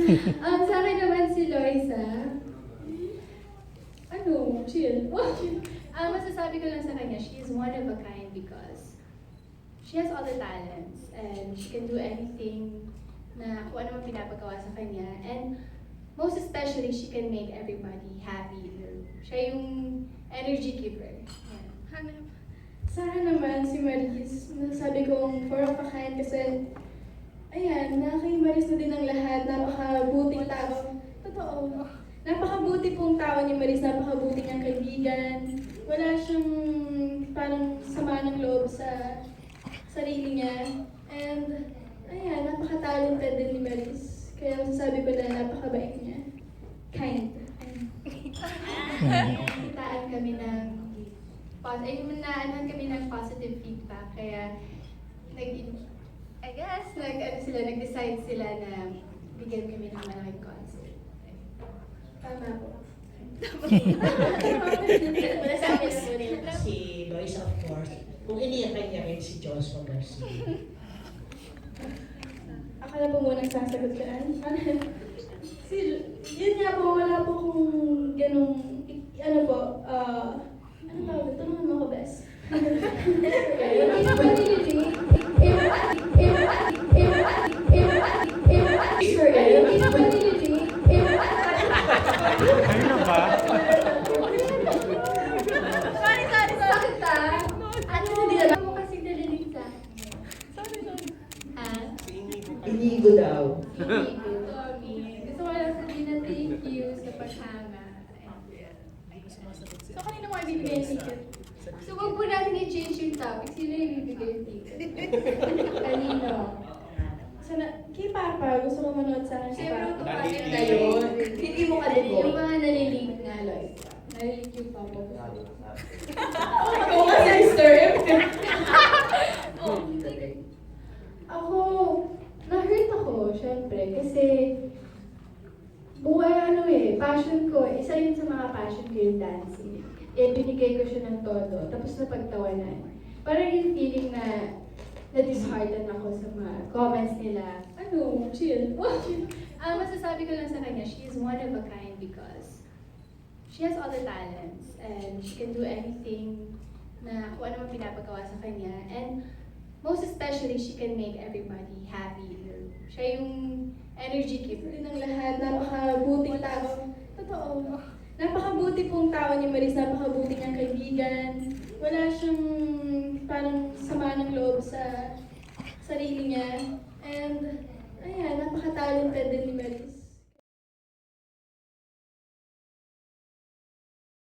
Sa akin naman si Loisa, chill. Masasabi ko lang sa kanya, she is one of a kind because she has all the talents and she can do anything na kung ano man pinapagawa sa kanya. And most especially, she can make everybody happy. Siya yung energy giver. Yeah. Sa akin naman, si Maris, nasabi kong four of a kind kasi, ayan, kay Maris na din ang lahat, napakabuting tao. Totoo. Napakabuti pong tao ni Maris, napakabuti niyang kaibigan. Wala siyang parang sama ng loob sa sarili niya. And, ayan, napaka-talented din ni Maris. Kaya masasabi ko na napakabait niya. Kind. Kitaan kami ng naanahan kami ng positive feedback. Kaya, nag-decide sila na bigyan kami ng malaking concert. Tama po. Si Lois, of course. Kung iniyakan niya rin si Joshua Garcia. Akala po munang sasagot ka. Yun nga po, wala po kung ganong, ano tawag, tulungan mo ako, Bes. Hindi naman nililink. Sure, hindi naman nililink. Ano ba? Sorry. Bakit hindi naman mo kasing nililink sa akin? Inigo daw. Gusto ko lang sabihin na thank you sa paghanga. So, kanina mo ibibigay yung ticket? So, wag po natin i-change yung topic. Sino yung bibigay yung ticket? Kanino? Kay Papa, gusto ko manood sa akin si Siyempre, Papa. tumakin na yun. Hindi mo kalimutan. Yung mga nalilink nga, Lois. Nalilink yung papa ko. Ikaw nga sa serve. Ako, na-hurt ako, syempre. Kasi, passion ko. Isa yun sa mga passion ko yung dancing. Binigay ko siya ng todo. Tapos napagtawanan. Parang yung feeling na na-dishearten ako sa mga comments nila. Chill. Masasabi ko lang sa kanya, she is one of a kind because she has all the talents and she can do anything na kung ano man pinapagawa sa kanya. And most especially, she can make everybody happy. Siya yung energy giver. Din ang lahat, napakabuting tao. Totoo. Napakabuti pong tao ni Maris, napakabuti niyang kaibigan. Wala siyang parang sama ng loob sa sarili niya. And, ayan, napaka-talented din ni